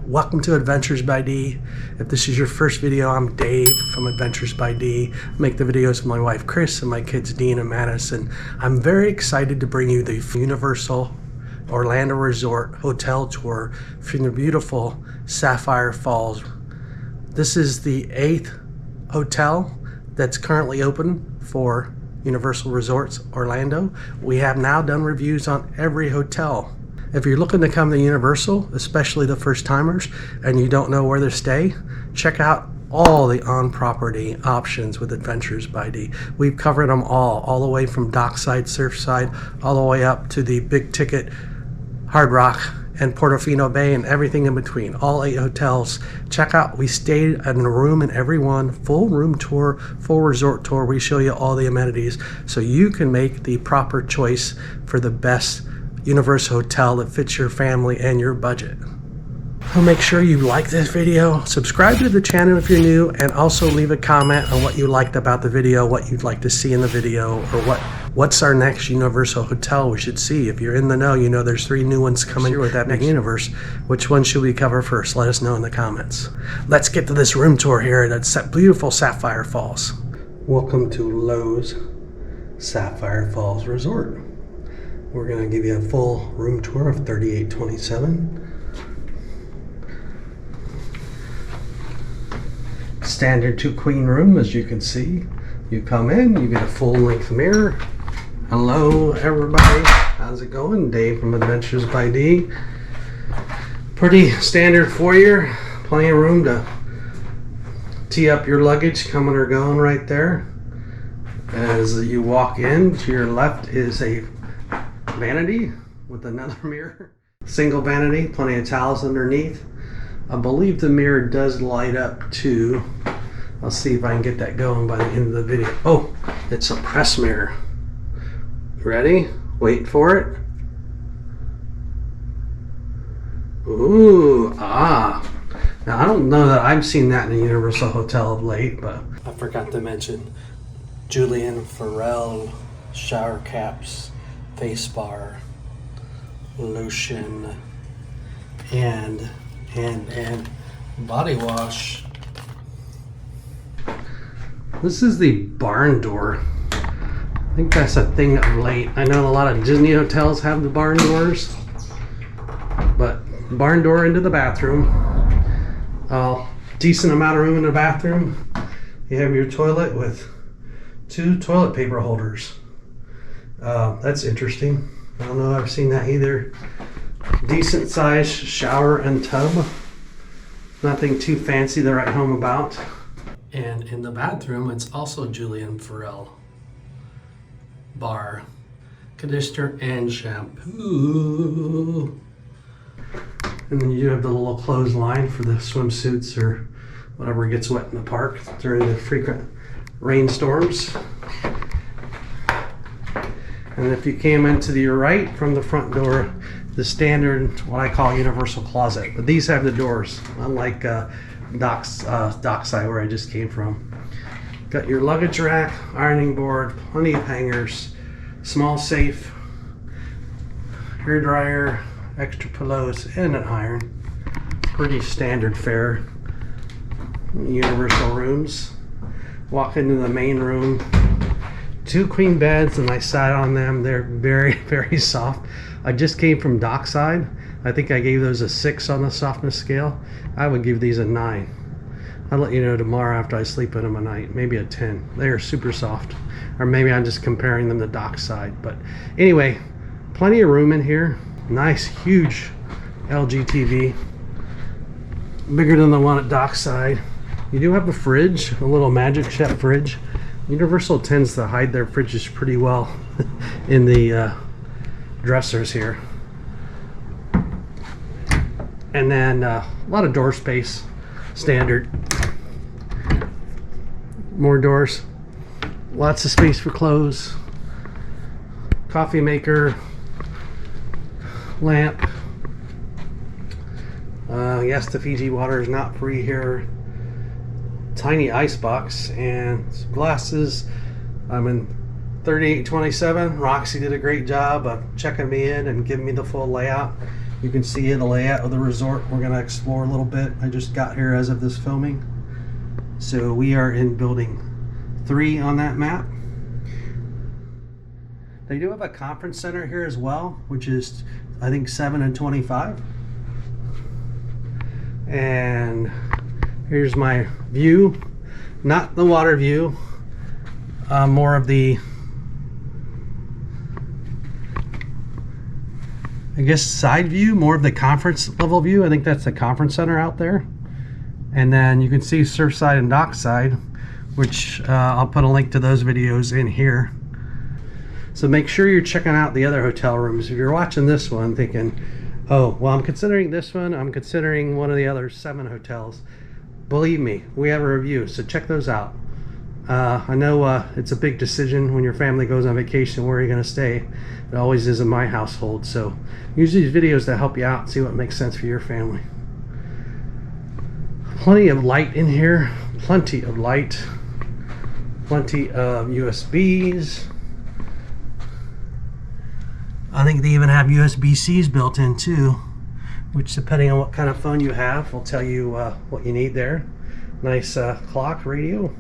Welcome to Adventures by D. If this is your first video, I'm Dave from Adventures by D. I make the videos with my wife Chris and my kids Dean and Madison. I'm very excited to bring you the Universal Orlando Resort Hotel Tour from the beautiful Sapphire Falls. This is the 8th hotel that's currently open for Universal Resorts Orlando. We have now done reviews on every hotel. If you're looking to come to Universal, especially the first timers, and you don't know where to stay, check out all the on-property options with Adventures by D. We've covered them all the way from dockside, surfside, all the way up to the big ticket Hard Rock and Portofino Bay and everything in between. All 8 hotels. Check out, we stayed in a room in every one, full room tour, full resort tour. We show you all the amenities so you can make the proper choice for the best Universal hotel that fits your family and your budget. So make sure you like this video, subscribe to the channel if you're new, and also leave a comment on what you liked about the video, what you'd like to see in the video, or what's our next Universal hotel we should see. If you're in the know, you know there's 3 new ones coming with that next universe. Which one should we cover first? Let us know in the comments. Let's get to this room tour here at that beautiful Sapphire Falls. Welcome to Lowe's Sapphire Falls Resort. We're going to give you a full room tour of 3827. Standard 2-queen room, as you can see. You come in, you get a full-length mirror. Hello, everybody. How's it going? Dave from Adventures by D. Pretty standard foyer. Plenty of room to tee up your luggage coming or going right there. As you walk in, to your left is a vanity with another mirror. Single vanity, plenty of towels underneath. I believe the mirror does light up too. I'll see if I can get that going by the end of the video. Oh, it's a press mirror. Ready? Wait for it. Ooh, ah. Now I don't know that I've seen that in a Universal hotel of late, but I forgot to mention Julian Farrell shower caps, face bar, lotion, and body wash. This is the barn door. I think that's a thing of late. I know a lot of Disney hotels have the barn doors, but barn door into the bathroom. Decent amount of room in the bathroom. You have your toilet with 2 toilet paper holders. That's interesting. I don't know if I've seen that either. Decent sized shower and tub. Nothing too fancy to write home about. And in the bathroom, it's also Julian Farrell. Bar, conditioner, and shampoo. And then you have the little clothesline for the swimsuits or whatever gets wet in the park during the frequent rainstorms. And if you came into the right from the front door, the standard, what I call universal closet. But these have the doors, unlike dockside where I just came from. Got your luggage rack, ironing board, plenty of hangers, small safe, hair dryer, extra pillows, and an iron. Pretty standard fare. Universal rooms. Walk into the main room. 2 queen beds, and I sat on them. They're very, very soft. I just came from dockside. I think I gave those a 6 on the softness scale. I would give these a 9. I'll let you know tomorrow after I sleep in them a night. Maybe a 10. They are super soft. Or maybe I'm just comparing them to dockside. But anyway, plenty of room in here. Nice, huge LG TV. Bigger than the one at dockside. You do have a fridge, a little Magic Chef fridge. Universal tends to hide their fridges pretty well in the dressers here. And then a lot of door space, standard. More doors, lots of space for clothes, coffee maker, lamp. Yes, the Fiji water is not free here. Tiny ice box and glasses. I'm in 3827. Roxy did a great job of checking me in and giving me the full layout. You can see the layout of the resort. We're going to explore a little bit. I just got here as of this filming. So we are in building 3 on that map. They do have a conference center here as well, which is I think 7 and 25. And here's my view, not the water view, more of the, I guess, side view, more of the conference level view. I think that's the conference center out there. And then you can see Surfside and Dockside, which I'll put a link to those videos in here. So make sure you're checking out the other hotel rooms. If you're watching this one thinking, oh, well, I'm considering this one, I'm considering one of the other 7 hotels. Believe me, we have a review, so check those out. I know it's a big decision when your family goes on vacation where you're going to stay. It always is in my household, so use these videos to help you out and see what makes sense for your family. Plenty of light in here, plenty of light, plenty of USBs. I think they even have USB-Cs built in too, which depending on what kind of phone you have will tell you what you need there. Nice clock radio.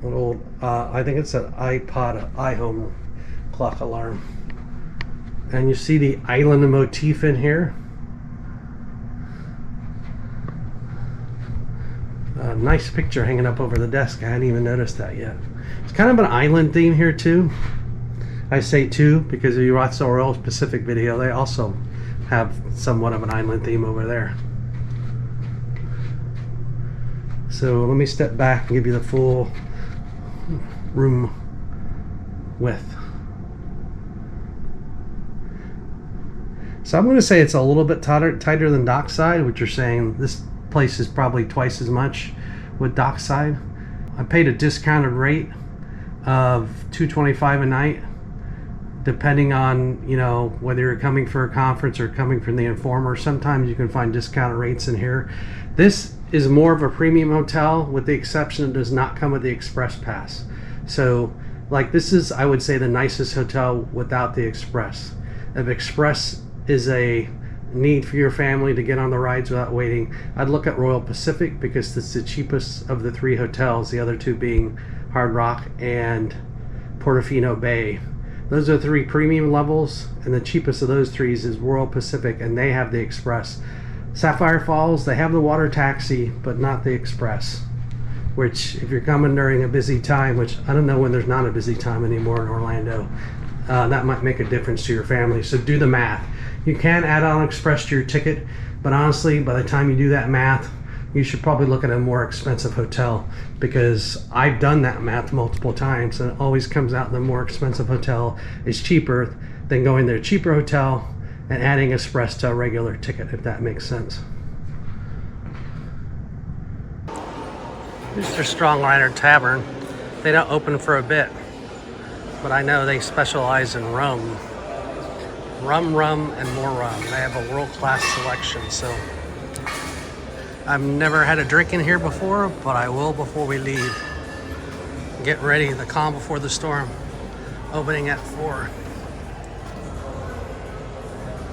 Little, I think it's an iPod iHome clock alarm. And you see the island motif in here. A nice picture hanging up over the desk. I hadn't even noticed that yet. It's kind of an island theme here too. I say too because if you watch the Royal Pacific video, they also have somewhat of an island theme over there. So let me step back and give you the full room width. So I'm going to say it's a little bit tighter than Dockside, which you're saying this place is probably twice as much with Dockside. I paid a discounted rate of $225 a night, depending on, you know, whether you're coming for a conference or coming from the Informer. Sometimes you can find discounted rates in here. This is more of a premium hotel, with the exception it does not come with the Express Pass. So like, this is, I would say, the nicest hotel without the Express. If Express is a need for your family to get on the rides without waiting, I'd look at Royal Pacific because it's the cheapest of the 3 hotels, the other 2 being Hard Rock and Portofino Bay. Those are 3 premium levels, and the cheapest of those 3 is Royal Pacific, and they have the Express. Sapphire Falls, they have the water taxi, but not the Express, which if you're coming during a busy time, which I don't know when there's not a busy time anymore in Orlando, that might make a difference to your family. So do the math. You can add on Express to your ticket, but honestly, by the time you do that math, you should probably look at a more expensive hotel, because I've done that math multiple times, and it always comes out the more expensive hotel is cheaper than going to a cheaper hotel and adding Express to a regular ticket, if that makes sense. Here's their Strong Rider Tavern. They don't open for a bit, but I know they specialize in rum. Rum, and more rum. They have a world-class selection, so I've never had a drink in here before, but I will before we leave. Get ready, the calm before the storm, opening at 4.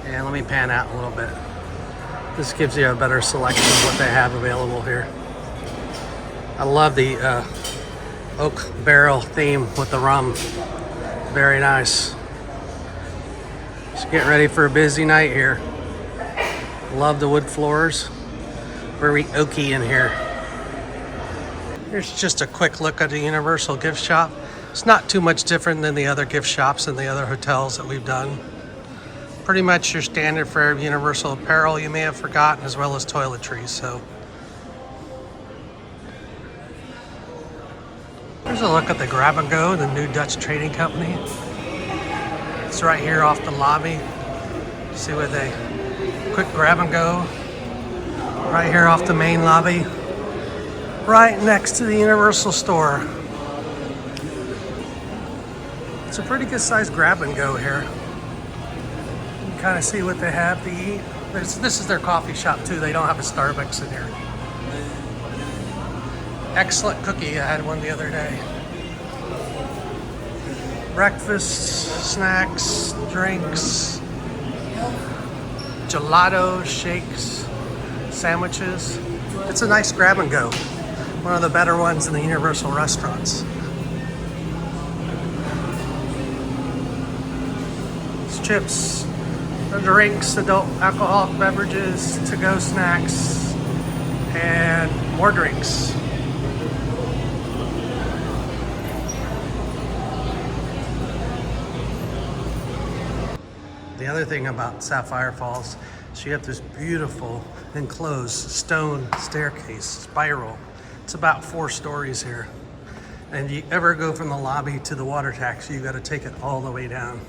And let me pan out a little bit. This gives you a better selection of what they have available here. I love the oak barrel theme with the rum. Very nice. So get ready for a busy night here. Love the wood floors. Very oaky in here. Here's just a quick look at the Universal gift shop. It's not too much different than the other gift shops and the other hotels that we've done. Pretty much your standard fare of Universal apparel you may have forgotten, as well as toiletries. So here's a look at the Grab and Go, the new Dutch trading company. It's right here off the lobby. See what they quick grab and go. Right here off the main lobby. Right next to the Universal store. It's a pretty good sized grab and go here. You can kind of see what they have to eat. This is their coffee shop too. They don't have a Starbucks in here. Excellent cookie. I had one the other day. Breakfast, snacks, drinks. gelato, shakes, sandwiches. It's a nice grab and go. One of the better ones in the Universal restaurants. It's chips, the drinks, adult alcoholic beverages, to-go snacks, and more drinks. The other thing about Sapphire Falls is you have this beautiful enclosed stone staircase, spiral. It's about 4 stories here. And you ever go from the lobby to the water taxi, you gotta take it all the way down.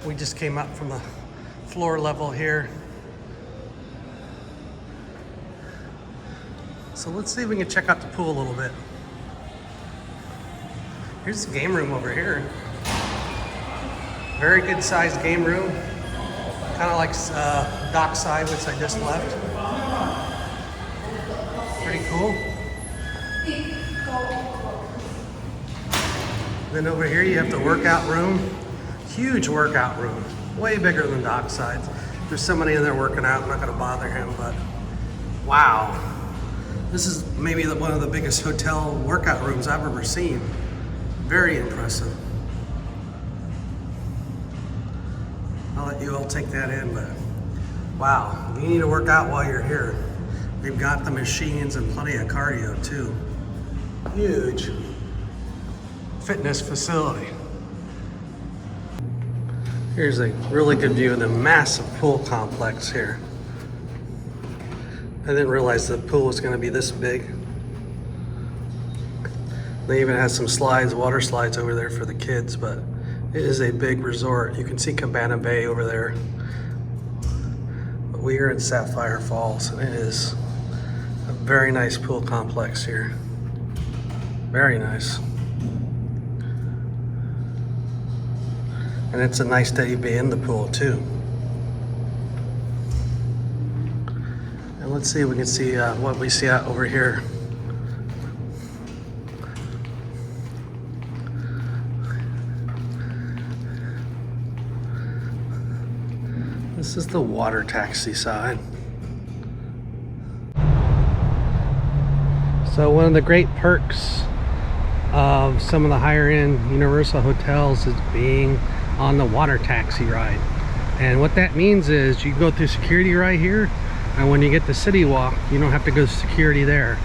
We just came up from the floor level here. So let's see if we can check out the pool a little bit. Here's the game room over here. Very good sized game room. Kind of like dockside, which I just left. Pretty cool. Then over here you have the workout room. Huge workout room. Way bigger than dockside. There's somebody in there working out. I'm not gonna bother him, but wow. This is maybe one of the biggest hotel workout rooms I've ever seen. Very impressive. I'll let you all take that in, but wow, you need to work out while you're here. They've got the machines and plenty of cardio too. Huge fitness facility. Here's a really good view of the massive pool complex here. I didn't realize the pool was going to be this big. They even have some slides, water slides over there for the kids, but it is a big resort. You can see Cabana Bay over there. But we are in Sapphire Falls, and it is a very nice pool complex here. Very nice. And it's a nice day to be in the pool too. And let's see if we can see what we see out over here. This is the water taxi side. So one of the great perks of some of the higher end Universal hotels is being on the water taxi ride. And what that means is you go through security right here, and when you get the City Walk, you don't have to go to security there.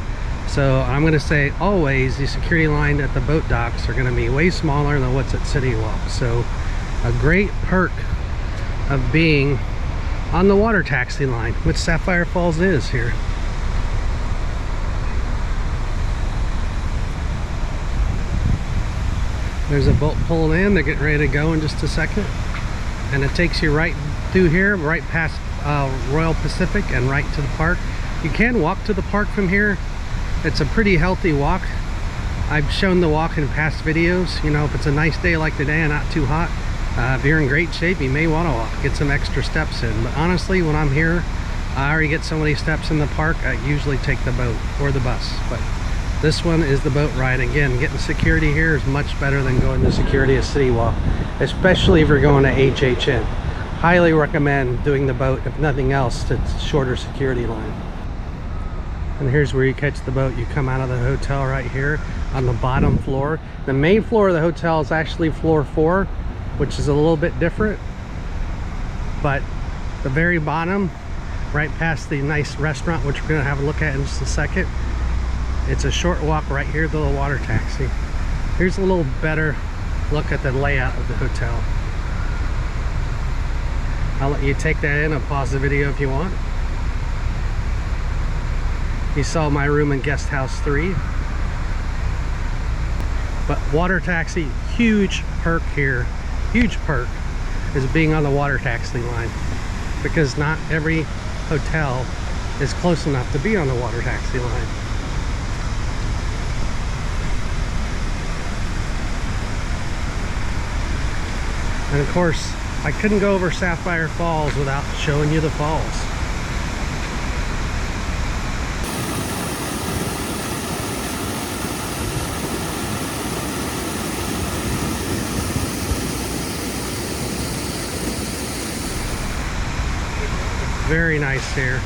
So I'm going to say always the security line at the boat docks are going to be way smaller than what's at City Walk. So a great perk of being on the water taxi line, which Sapphire Falls is here. There's a boat pulling in. They're getting ready to go in just a second. And it takes you right through here, right past Royal Pacific and right to the park. You can walk to the park from here. It's a pretty healthy walk. I've shown the walk in past videos. You know, if it's a nice day like today and not too hot, if you're in great shape, you may want to walk, get some extra steps in. But honestly, when I'm here, I already get so many steps in the park, I usually take the boat or the bus. But this one is the boat ride. Again, getting security here is much better than going to security at City Walk, especially if you're going to HHN. Highly recommend doing the boat, if nothing else, it's a shorter security line. And here's where you catch the boat. You come out of the hotel right here on the bottom floor. The main floor of the hotel is actually floor 4, which is a little bit different. But the very bottom, right past the nice restaurant, which we're gonna have a look at in just a second, it's a short walk right here to the water taxi. Here's a little better look at the layout of the hotel. I'll let you take that in. I'll pause the video if you want. You saw my room in guest house 3. But water taxi, huge perk here. Huge perk is being on the water taxi line, because not every hotel is close enough to be on the water taxi line. And of course, I couldn't go over Sapphire Falls without showing you the falls. Very nice here.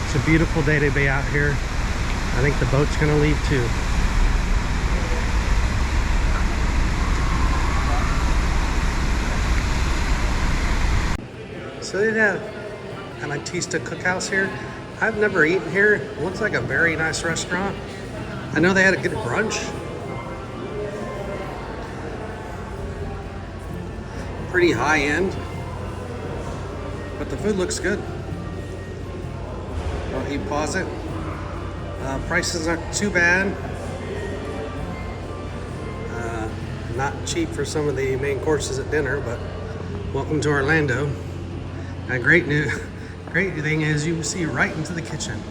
It's a beautiful day to be out here. I think the boat's gonna leave too. So they have Amatista Cookhouse here. I've never eaten here. It looks like a very nice restaurant. I know they had a good brunch. Pretty high end, but the food looks good. I'll eat, pause it. Prices aren't too bad. Not cheap for some of the main courses at dinner, but welcome to Orlando. A great thing is you see right into the kitchen.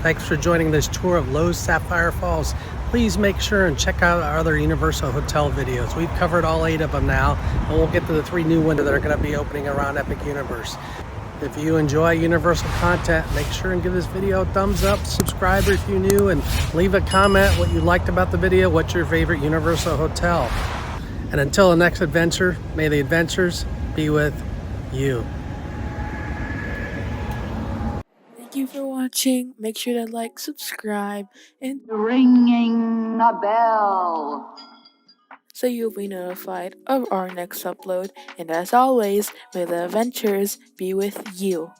Thanks for joining this tour of Lowe's Sapphire Falls. Please make sure and check out our other Universal Hotel videos. We've covered all 8 of them now, and we'll get to the 3 new ones that are going to be opening around Epic Universe. If you enjoy Universal content, make sure and give this video a thumbs up, subscribe if you're new, and leave a comment what you liked about the video, what's your favorite Universal hotel. And until the next adventure, may the adventures be with you. Thank you for watching. Make sure to like, subscribe, and Ringing a bell. so you'll be notified of our next upload. And as always, may the adventures be with you.